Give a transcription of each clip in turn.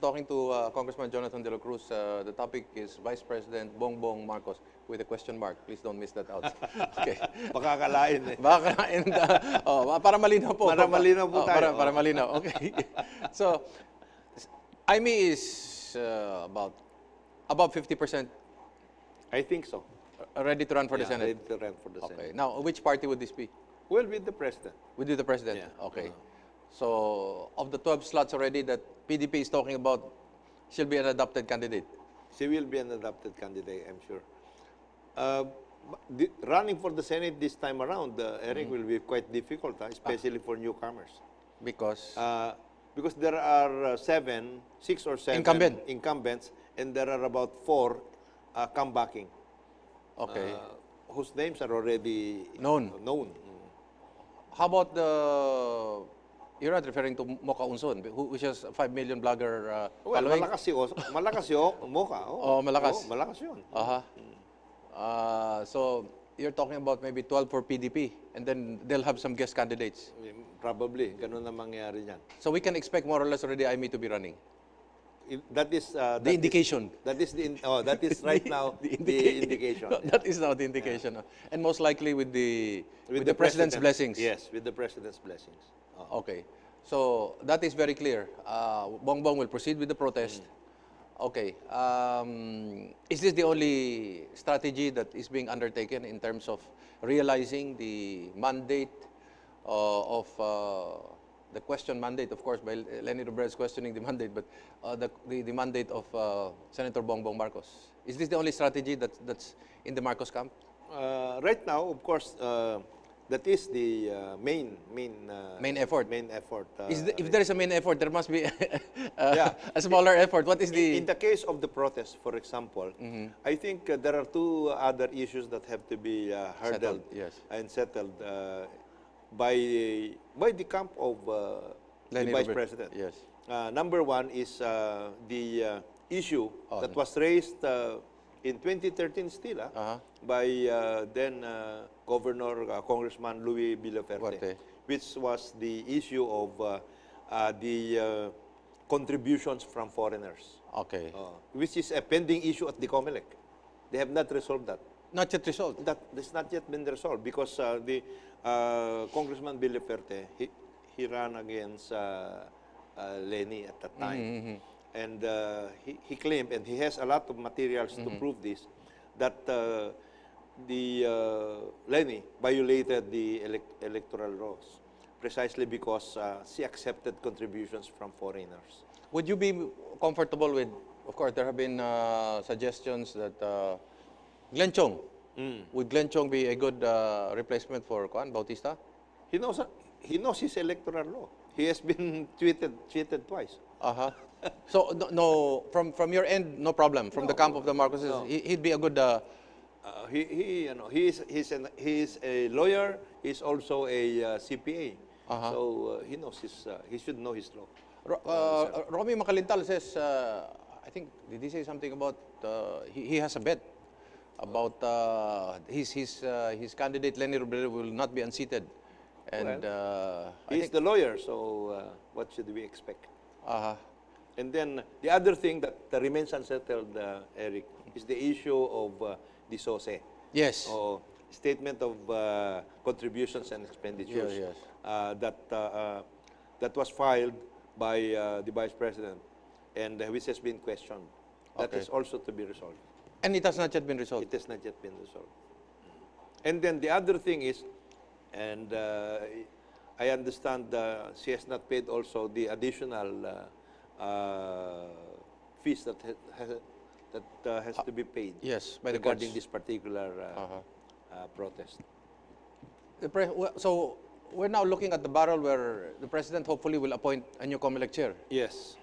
Talking to Congressman Jonathan De La Cruz, the topic is Vice President Bongbong Marcos with a question mark. Please don't miss that out. Okay. Baka akalain eh. Baka, and, para malinaw po. Para malinaw po tayo. Para malinaw, okay. So, IME is about 50% I think so. ready to run for the Yeah, Senate. ready to run for the Okay. Senate. Now, which party would this be? Well, with the president. With you, the President? Yeah. Okay. So, of the 12 slots already that PDP is talking about, she'll be an adopted candidate. She will be an adopted candidate, I'm sure. Running for the Senate this time around, Eric, will be quite difficult, especially for newcomers. Because Because there are 6 or 7 incumbents, and there are about 4 comebacking, okay. whose names are already Known. How about you're not referring to Mocha Unson, which is a 5 million blogger Well, following? malakas si Mocha. Oh, malakas. Malakas yun. So you're talking about maybe 12 for PDP, and then they'll have some guest candidates. Probably, ganun na mangyari niyan. So we can expect more or less already IME to be running. That is The indication. That is right now the indication. No, that is now the indication. And most likely with the president's blessings. Yes, with the president's blessings. Okay. So that is very clear. Bongbong will proceed with the protest. Okay. Is this the only strategy that is being undertaken in terms of realizing the mandate of the question mandate, of course, by Lenny Robredo's questioning the mandate, but the mandate of Senator Bongbong Marcos? Is this the only strategy that's in the Marcos camp? Right now, of course, that is the main effort. Main effort. If there is a main effort, there must be Yeah. a smaller effort. What is the... In the case of the protest, for example, I think there are 2 other issues that have to be hurdled and settled by the camp of the Vice President. Yes. Number 1 is the issue that was raised in 2013 still by then Governor Congressman Louis Villaferte, which was the issue of the contributions from foreigners. Okay. Which is a pending issue at the COMELEC. They have not resolved that. Not yet resolved. That has not yet been resolved because the Congressman Villaferte, he ran against Lenny at that time. And he claimed, and he has a lot of materials to prove this, that Lenny violated the electoral laws precisely because she accepted contributions from foreigners. Would you be comfortable with, of course, there have been suggestions that Glenn Chong, would Glenn Chong be a good replacement for Juan Bautista? He knows his electoral law. He has been cheated twice. So no, from your end, no problem. From the camp of the Marcoses, he'd be a good. He is a lawyer. He's also a CPA. So he should know his law. Romy Makalintal says, I think, did he say something about he has a bet about his candidate Lenny Robredo will not be unseated, and he's the lawyer. So what should we expect? And then the other thing that remains unsettled, Eric, is the issue of the SOSE. Yes. Or statement of contributions and expenditures. Yes. That was filed by the Vice President, and which has been questioned. That is also to be resolved. And it has not yet been resolved. It has not yet been resolved. And then the other thing is, and I understand she has not paid also the additional fees that has to be paid. Yes, by the regarding courts. this particular protest. So we're now looking at the barrel where the president hopefully will appoint a new COMELEC chair. Yes.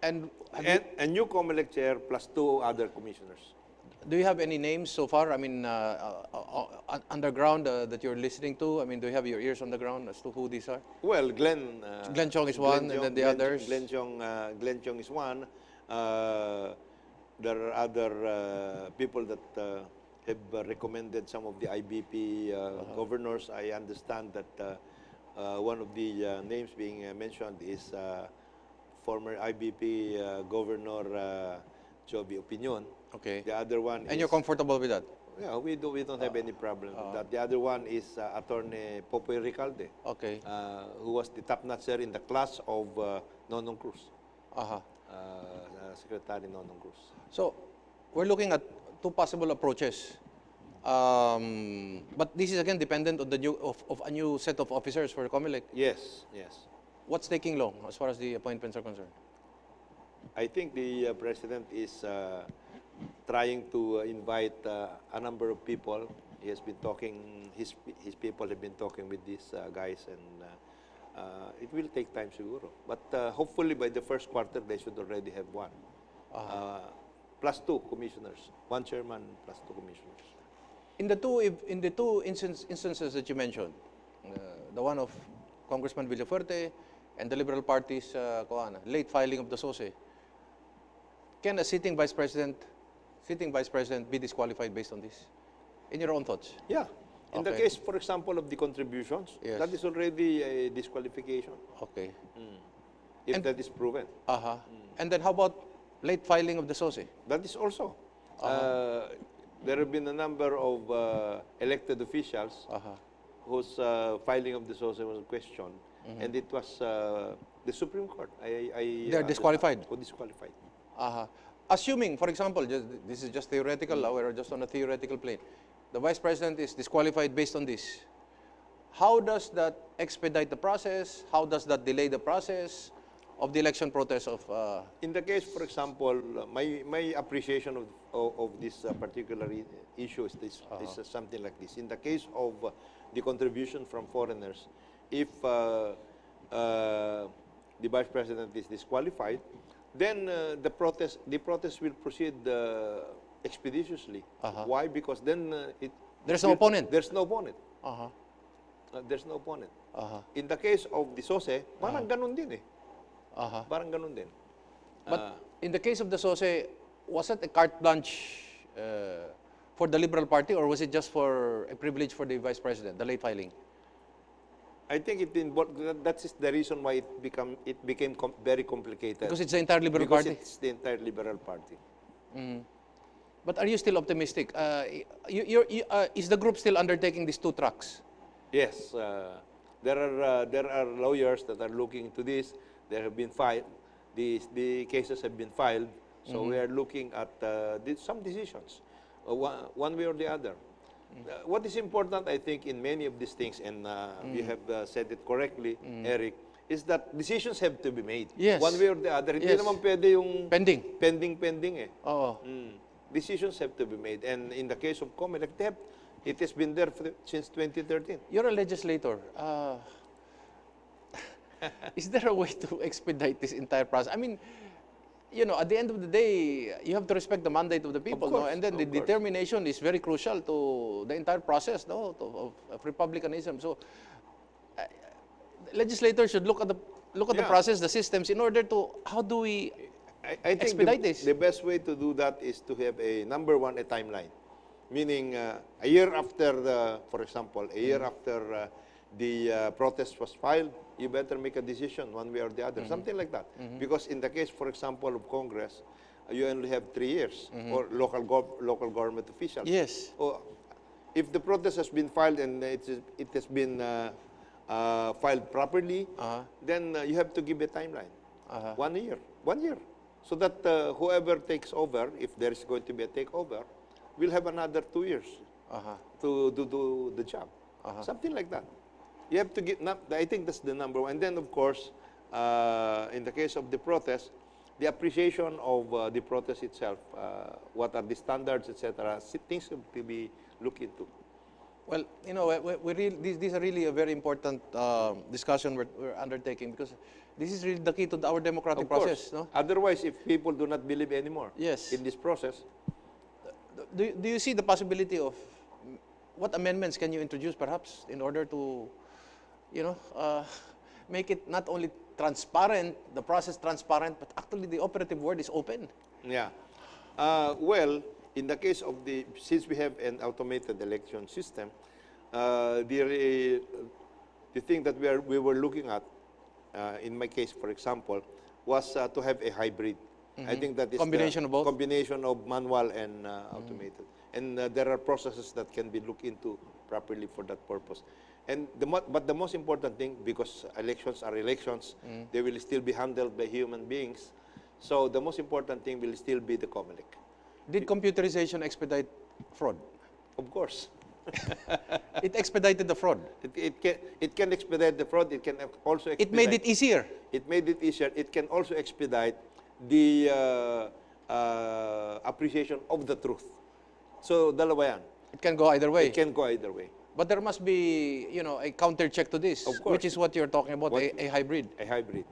And A new COMELEC chair plus 2 other commissioners. do you have any names so far? I mean, underground that you're listening to? I mean, do you have your ears on the ground as to who these are? Well, Glenn Chong is one, and then the others? Glenn Chong is one. There are other people that have recommended some of the IBP governors. I understand that one of the names being mentioned is former IBP Governor Joby Opinion. Okay. The other one And is... you're comfortable with that? Yeah, we don't have any problem with that. The other one is Attorney Popoy Ricalde, Okay. who was the top notcher in the class of Nonong Cruz, Uh-huh. Secretary Nonong Cruz. So, we're looking at two possible approaches. But this is again dependent on the of a new set of officers for COMELEC. Yes, yes. What's taking long as far as the appointments are concerned? I think the President is trying to invite a number of people. He has been talking, his people have been talking with these guys, and it will take time, siguro. But hopefully by the first quarter, they should already have one. Plus 2 commissioners, 1 chairman plus 2 commissioners. In the two instances that you mentioned, the one of Congressman Villafuerte and the Liberal Party's late filing of the SOSE, can a sitting vice president be disqualified based on this? In your own thoughts? Yeah. In the Okay. case, for example, of the contributions, Yes. that is already a disqualification Okay. if And- that is proven. And then how about late filing of the SOSE? That is also. There have been a number of elected officials whose filing of the SOSE was questioned, and it was the Supreme Court. They are disqualified? Disqualified. Assuming, for example, this is just theoretical, we're just on a theoretical plane. The vice president is disqualified based on this. How does that expedite the process? How does that delay the process of the election protest of... In the case, for example, my appreciation of this particular issue is something like this. In the case of the contribution from foreigners, if the vice president is disqualified, then the protest will proceed expeditiously. Why? Because then There's no opponent. There's no opponent. There's no opponent. In the case of the SOSE, parang ganun din eh. Parang ganun din. But in the case of the SOSE, was it a carte blanche for the Liberal Party, or was it just for a privilege for the vice president, the late filing? I think that is the reason why it became very complicated. Because it's the entire Liberal Because Party. it's the entire Liberal Party. But are you still optimistic? Is the group still undertaking these two tracks? Yes, there are lawyers that are looking into this. There have been filed. The cases have been filed. So we are looking at some decisions, one way or the other. What is important, I think, in many of these things, and you have said it correctly, Eric, is that decisions have to be made. Yes. One way or the other. Hindi Yes. naman pwede yung Pending. pending eh. Oo. Decisions have to be made. And in the case of COMELEC, it has been there since 2013. You're a legislator. Is there a way to expedite this entire process? I mean, you know, at the end of the day, you have to respect the mandate of the people, course, no? And then the of course. determination is very crucial to the entire process, no, of republicanism. So, legislators should look at the Yeah. process, the systems, in order to how do we I think expedite this? the best way to do that is to have a number one, a timeline. Meaning a year after for example, a year after the protest was filed, you better make a decision one way or the other, something like that. Because in the case, for example, of Congress, you only have 3 years, or local government officials. Yes. Or if the protest has been filed and it has been filed properly, then you have to give a timeline. 1 year. 1 year. So that whoever takes over, if there is going to be a takeover, will have another 2 years to do the job. Something like that. You have to give, I think that's the number one. And then, of course, in the case of the protest, the appreciation of the protest itself, what are the standards, etc., things have to be looked into. Well, you know, these are really a very important discussion we're undertaking, because this is really the key to our democratic Of course. process, no? Otherwise, if people do not believe anymore Yes. in this process, Do you see the possibility of what amendments can you introduce, perhaps, in order to, you know, make it not only transparent, the process transparent, but actually the operative word is open? yeah. Well, in the case of since we have an automated election system, the thing that we were looking at, in my case, for example, was to have a hybrid. I think that is Combination the of both? combination of manual and automated. And there are processes that can be looked into properly for that purpose. And but the most important thing, because elections are elections, they will still be handled by human beings. So the most important thing will still be the COMELEC. Did computerization expedite fraud? Of course. It expedited the fraud. It can expedite the fraud. It can also expedite. It made it easier. It made it easier. It can also expedite the appreciation of the truth. So, dalawa yan. It can go either way. It can go either way. But there must be, a counter check to this, Of course. which is what you're talking about, a hybrid. A hybrid.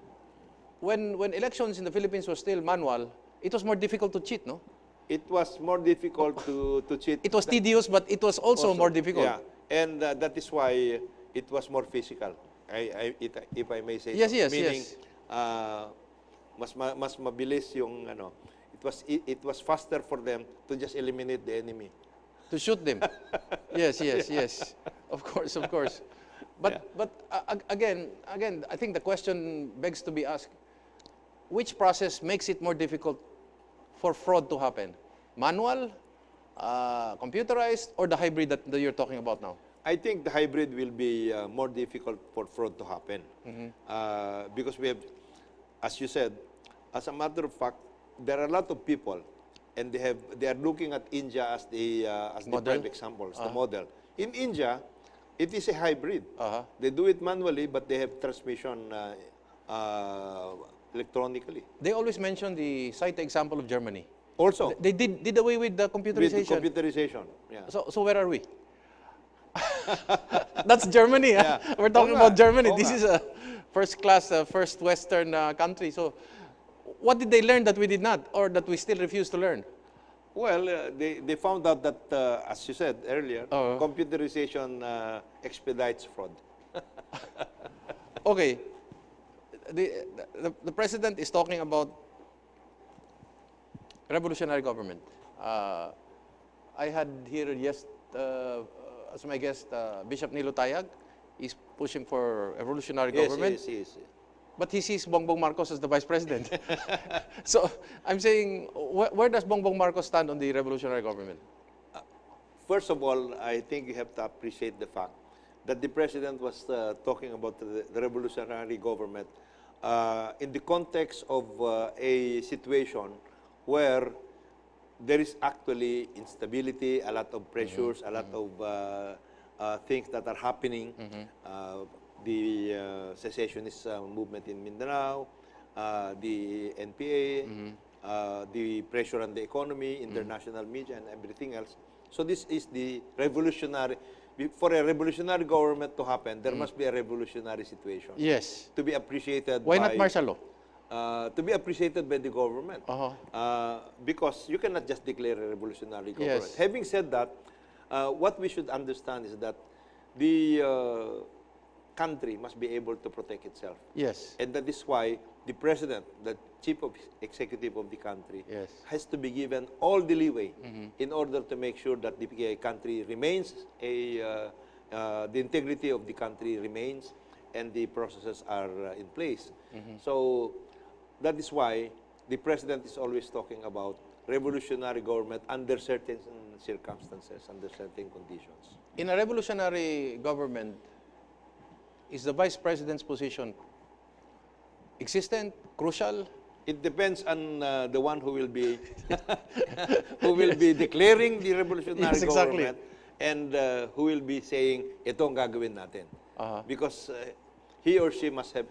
When elections in the Philippines were still manual, it was more difficult to cheat, no? It was more difficult to cheat. It was tedious, but it was also more difficult. Yeah, and that is why it was more physical. If I may say Yes, so. yes, Meaning, yes. mas mabilis yung ano. It was faster for them to just eliminate the enemy. To shoot them. Yes, yes, yes. Of course, of course. But again, I think the question begs to be asked: which process makes it more difficult for fraud to happen? Manual, computerized, or the hybrid that you're talking about now? I think the hybrid will be more difficult for fraud to happen because we have, as you said, as a matter of fact, there are a lot of people, and they are looking at India as the prime example, as the model. In India, it is a hybrid. They do it manually, but they have transmission electronically. They always mention the cite example of Germany. Also, They did away with the computerization. with computerization. Yeah. So where are we? That's Germany. Yeah. We're talking Oo nga. about Germany. Oo This nga. is a first class, first Western country. So what did they learn that we did not, or that we still refuse to learn? Well, they found out that, as you said earlier, computerization expedites fraud. Okay. The president is talking about revolutionary government. I had here as my guest, Bishop Nilo Tayag. He's pushing for a revolutionary government. Yes. But he sees Bongbong Marcos as the vice president. So I'm saying, where does Bongbong Marcos stand on the revolutionary government? First of all, I think you have to appreciate the fact that the president was talking about the revolutionary government in the context of a situation where there is actually instability, a lot of pressures, a lot of things that are happening. The secessionist movement in Mindanao, the NPA, the pressure on the economy, international media, and everything else. So this is the revolutionary. For a revolutionary government to happen, there must be a revolutionary situation. Yes. To be appreciated Why by... not martial law? To be appreciated by the government. Because you cannot just declare a revolutionary government. Yes. Having said that, what we should understand is that the country must be able to protect itself. Yes. And that is why the president, the chief executive of the country, Yes. has to be given all the leeway in order to make sure that the country remains, the integrity of the country remains, and the processes are in place. So that is why the president is always talking about revolutionary government under certain circumstances, under certain conditions. In a revolutionary government, is the vice president's position existent, crucial? It depends on the one who will be declaring the revolutionary Yes, exactly. government and who will be saying, ito ang gagawin natin. Because he or she must have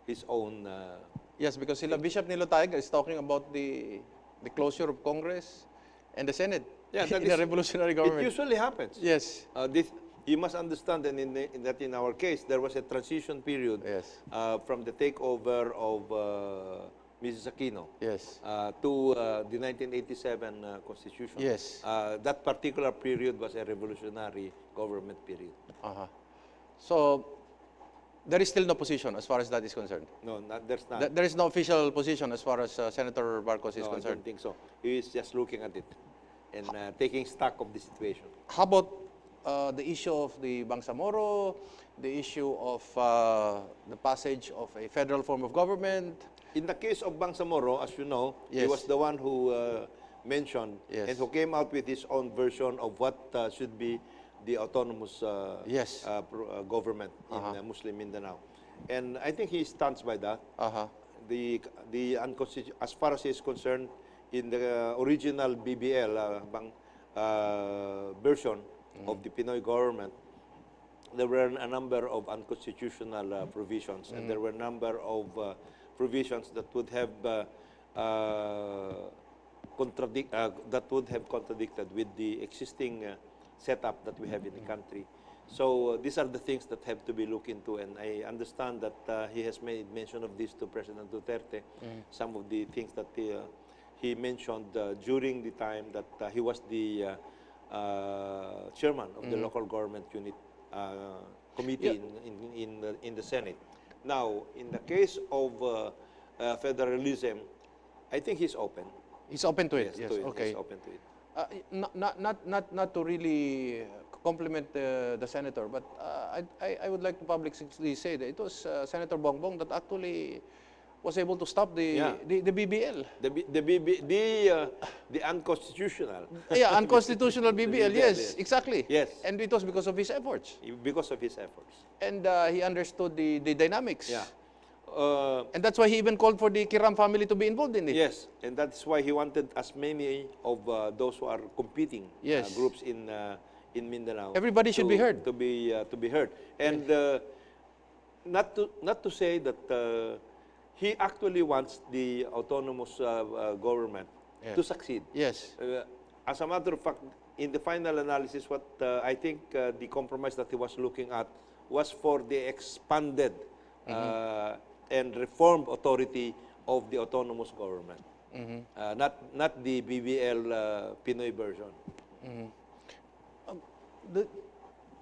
his own... Yes, because Bishop Nilo Tayag is talking about the closure of Congress and the Senate in a revolutionary government. It usually happens. Yes. You must understand that in our case, there was a transition period from the takeover of Mrs. Aquino to the 1987 Constitution. Yes. That particular period was a revolutionary government period. So, there is still no position as far as that is concerned? No, there's not. There is no official position as far as Senator Marcos is No, I concerned? don't think so. He is just looking at it and taking stock of the situation. How about the issue of the Bangsamoro, the issue of the passage of a federal form of government. In the case of Bangsamoro, as you know, he Yes. was the one who mentioned Yes. and who came out with his own version of what should be the autonomous Yes. government in Muslim Mindanao. And I think he stands by that. Uh-huh. As far as he is concerned, in the original BBL version of the Pinoy government, there were a number of unconstitutional provisions, and there were a number of provisions that would have contradicted with the existing setup that we have in the country. So these are the things that have to be looked into, and I understand that he has made mention of this to President Duterte. Some of the things that he mentioned during the time that he was the chairman of the local government unit committee in the Senate. Now, in the case of federalism, I think he's open. He's open to it. Yes. Okay. He's open to it. Not to really compliment the senator, but I would like to publicly say that it was Senator Bongbong that actually was able to stop the BBL. The unconstitutional. Yeah, unconstitutional BBL. Yes, yes. exactly. Yes. And it was because of his efforts. Because of his efforts. And he understood the dynamics. Yeah. And that's why he even called for the Kiram family to be involved in it. Yes, and that's why he wanted as many of those who are competing Yes. groups in Mindanao. Everybody should be heard. To be heard, and not to say that he actually wants the autonomous government Yes. to succeed. Yes. As a matter of fact, in the final analysis, what I think the compromise that he was looking at was for the expanded and reformed authority of the autonomous government, not the BBL Pinoy version.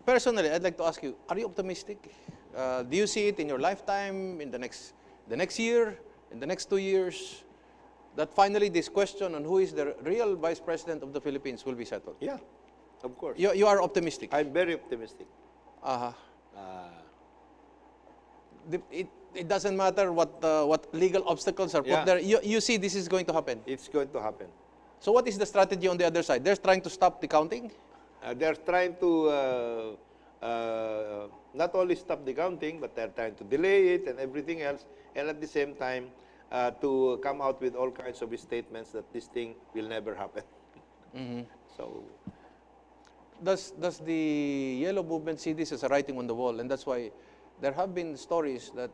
Personally, I'd like to ask you: are you optimistic? Do you see it in your lifetime, in the next year, in the next 2 years, that finally this question on who is the real Vice President of the Philippines will be settled? Yeah, of course. You are optimistic. I'm very optimistic. Uh-huh. It doesn't matter what legal obstacles are put Yeah. there. You see this is going to happen. It's going to happen. So what is the strategy on the other side? They're trying to stop the counting? They're trying to not only stop the counting, but they're trying to delay it and everything else, and at the same time to come out with all kinds of statements that this thing will never happen. So, Does the Yellow Movement see this as a writing on the wall? And that's why there have been stories that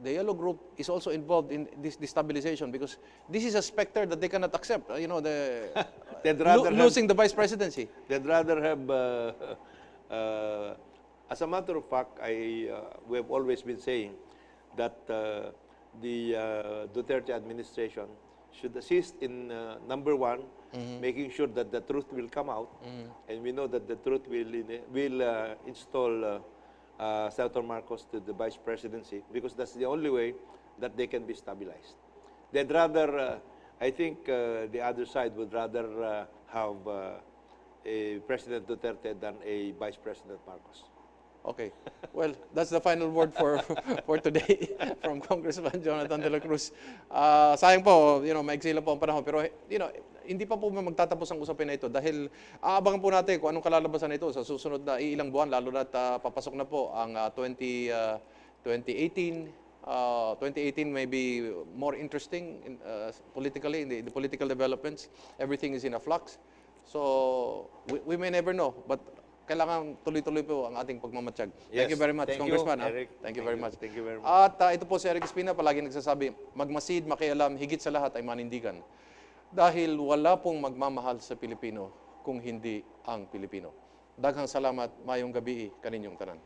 the Yellow Group is also involved in this destabilization, because this is a specter that they cannot accept. they'd rather Losing the vice presidency. They'd rather have, as a matter of fact, we have always been saying that the Duterte administration should assist in, number one, making sure that the truth will come out, and we know that the truth will install Senator Marcos to the vice presidency, because that's the only way that they can be stabilized. They'd rather, I think the other side would rather have a President Duterte than a Vice President Marcos. Okay. Well, that's the final word for today from Congressman Jonathan De La Cruz. Sayang po, maigsi lang po ang panahon. Pero, hindi pa po magtatapos ang usapin na ito dahil aabangan po natin kung anong kalalabasan nito sa susunod na ilang buwan, lalo na papasok na po ang 2018. 2018 may be more interesting politically, in the political developments. Everything is in a flux. So, we may never know, but kailangan tuloy-tuloy po ang ating pagmamatsyag. Yes. Thank you very much, Thank you, Congressman. Eric. Thank you very much. Thank you very much. At ito po si Eric Espina, palagi nagsasabi, magmasid, makialam, higit sa lahat ay manindigan. Dahil wala pong magmamahal sa Pilipino kung hindi ang Pilipino. Daghang salamat, mayong gabi kaninyong tanan.